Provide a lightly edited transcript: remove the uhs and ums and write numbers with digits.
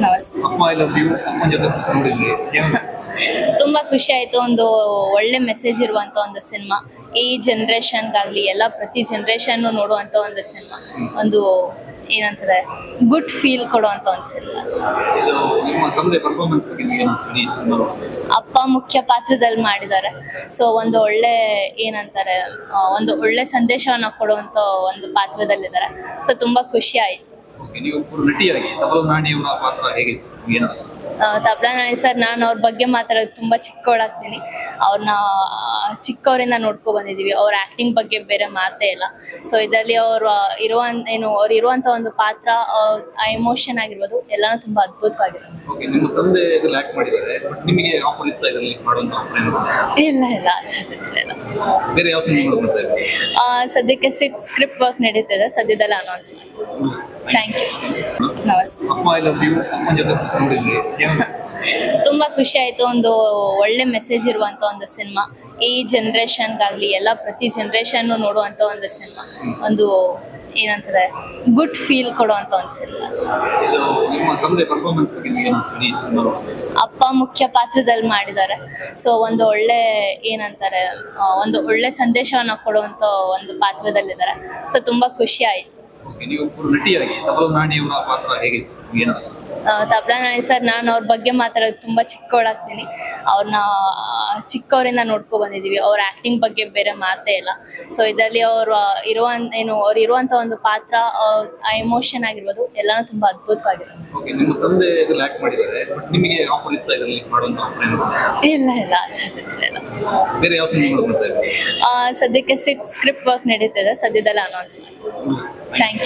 ನಮಸ್ತೆ. ಅಪ್ಪ I love you ಅಮ್ಮನ ಜೊತೆ ನೋಡಿದ್ವಿ. ತುಂಬಾ ಖುಷಿ ಆಯ್ತು. ಒಂದು ಒಳ್ಳೆ ಮೆಸೇಜ್ ಇರುವಂತ ಒಂದು ಸಿನಿಮಾ, ಈ ಜನರೇಷನ್ಗಾಗ್ಲಿ ಎಲ್ಲ ಪ್ರತಿ ಜನರೇಷನ್ ನೋಡುವಂತ ಒಂದು ಸಿನಿಮಾ, ಒಂದು ಏನಂತಾರೆ ಗುಡ್ ಫೀಲ್ ಕೊಡುವಂತ ಒಂದು ಸಿನಿಮಾ. ಇದು ನಿಮ್ಮ ತಂದೆ ಪರ್ಫಾರ್ಮೆನ್ಸ್ ಬಗ್ಗೆ ನಿಮಗೆ ಏನು ಅನಿಸ್ತು ಈ ಸಿನಿಮಾ? ಅಪ್ಪ ಮುಖ್ಯ ಪಾತ್ರದಲ್ಲಿ ಮಾಡಿದ್ದಾರೆ. ಸೊ ಒಂದು ಒಳ್ಳೆ ಏನಂತಾರೆ ಒಂದು ಒಳ್ಳೆ ಸಂದೇಶವನ್ನ ಕೊಡುವಂತ ಒಂದು ಪಾತ್ರದಲ್ಲಿದ್ದಾರೆ. ಸೊ ತುಂಬಾ ಖುಷಿ ಆಯ್ತು. ನೀವು ಒಬ್ಬರು ನಟಿಯಾಗಿ ತಬಲಾ ನಾಡಿ ಅವರ ಪಾತ್ರ ಹೇಗಿತ್ತು, ಏನು ತಬಲಾ ನಾಡಿ ಸರ್, ನಾನು ಅವ್ರ ಬಗ್ಗೆ ಮಾತಾಡೋದು ತುಂಬ ಚಿಕ್ಕವಳಾಗ್ತೀನಿ. ಅವ್ರನ್ನ ಚಿಕ್ಕವರಿಂದ ನೋಡ್ಕೊ ಬಂದಿದ್ದೀವಿ. ಅವ್ರ ಆ್ಯಕ್ಟಿಂಗ್ ಬಗ್ಗೆ ಬೇರೆ ಮಾತೇ ಇಲ್ಲ. ಸೊ ಇದರಲ್ಲಿ ಅವ್ರು ಇರುವಂಥ ಒಂದು ಪಾತ್ರ, ಆ ಎಮೋಷನ್ ಆಗಿರ್ಬೋದು ಎಲ್ಲನೂ ತುಂಬ ಅದ್ಭುತವಾಗಿದೆ. ನಿಮ್ಮ ತಂದೆ ಇದರಲ್ಲಿ ಆಕ್ಟ್ ಮಾಡಿದ್ದಾರೆ, ಬಟ್ ನಿಮಗೆ ಆಫರ್ ಇತ್ತ ಇದರಲ್ಲಿ ಮಾಡುವಂತ ಆಫರ್ ಏನು? ಇಲ್ಲ ಬೇರೆ ಯಾವ ಸಿನಿಮಾಗಳು ಬರ್ತಾ ಇದೆ? ಸದ್ಯಕ್ಕೆ ಸ್ಕ್ರಿಪ್ಟ್ ವರ್ಕ್ ನಡೀತಿದೆ, ಸದ್ಯದಲ್ಲೇ ಅನೌನ್ಸ್ ಮಾಡ್ತೀವಿ. Thank you. ನಮಸ್ತೆ. ಅಪ್ಪ ಐ ಲವ್ ಯು ಅಮ್ಮನ ಜೊತೆ ನೋಡಿದ್ವಿ. ತುಂಬ ಖುಷಿ ಆಯಿತು. ಒಂದು ಒಳ್ಳೆ ಮೆಸೇಜ್ ಇರುವಂಥ ಒಂದು ಸಿನಿಮಾ, ಈ ಜನರೇಷನ್ಗಾಗಲಿ ಎಲ್ಲ ಪ್ರತಿ ಜನರೇಷನ್ನು ನೋಡುವಂಥ ಒಂದು ಸಿನಿಮಾ, ಒಂದು ಏನಂತಾರೆ ಗುಡ್ ಫೀಲ್ ಕೊಡುವಂಥ ಒಂದು ಸಿನಿಮಾ. ಇದು ನಿಮ್ಮ ತಂದೆ ಪರ್ಫಾರ್ಮೆನ್ಸ್ ಬಗ್ಗೆ ನಿಮಗೆ ಏನು ಅನಿಸ್ತು ಈ ಸಿನಿಮಾ? ಅಪ್ಪ ಮುಖ್ಯ ಪಾತ್ರದಲ್ಲಿ ಮಾಡಿದ್ದಾರೆ. ಸೊ ಒಂದು ಒಳ್ಳೆ ಏನಂತಾರೆ ಒಂದು ಒಳ್ಳೆ ಸಂದೇಶವನ್ನು ಕೊಡುವಂಥ ಒಂದು ಪಾತ್ರದಲ್ಲಿದ್ದಾರೆ. ಸೊ ತುಂಬ ಖುಷಿ ಆಯಿತು. ನೀವು ಒಬ್ಬರು ನಟಿಯಾಗಿ ತಬಲಾ ನಾಡಿ ಅವರ ಪಾತ್ರ ಹೇಗಿತ್ತು, ಏನು ತಬಲಾ ನಾಡಿ ಸರ್, ನಾನು ಅವ್ರ ಬಗ್ಗೆ ಮಾತಾಡೋದು ತುಂಬ ಚಿಕ್ಕವಳಾಗ್ತೀನಿ. ಅವ್ರನ್ನ ಚಿಕ್ಕವರಿಂದ ನೋಡ್ಕೊ ಬಂದಿದ್ದೀವಿ. ಅವ್ರ ಆ್ಯಕ್ಟಿಂಗ್ ಬಗ್ಗೆ ಬೇರೆ ಮಾತೇ ಇಲ್ಲ. ಸೊ ಇದರಲ್ಲಿ ಅವ್ರು ಇರುವಂಥ ಒಂದು ಪಾತ್ರ, ಆ ಎಮೋಷನ್ ಆಗಿರ್ಬೋದು ಎಲ್ಲನೂ ತುಂಬ ಅದ್ಭುತವಾಗಿದೆ. ನಿಮ್ಮ ತಂದೆ ಇದರಲ್ಲಿ ಆಕ್ಟ್ ಮಾಡಿದ್ದಾರೆ, ಬಟ್ ನಿಮಗೆ ಆಫರ್ ಇತ್ತ ಇದರಲ್ಲಿ ಮಾಡುವಂತ ಆಫರ್ ಏನು? ಇಲ್ಲ ಬೇರೆ ಯಾವ ಸಿನಿಮಾಗಳು ಬರ್ತಾ ಇದೆ? ಸದ್ಯಕ್ಕೆ ಸ್ಕ್ರಿಪ್ಟ್ ವರ್ಕ್ ನಡೀತಿದೆ, ಸದ್ಯದಲ್ಲೇ ಅನೌನ್ಸ್ ಮಾಡ್ತೀವಿ. Thank you.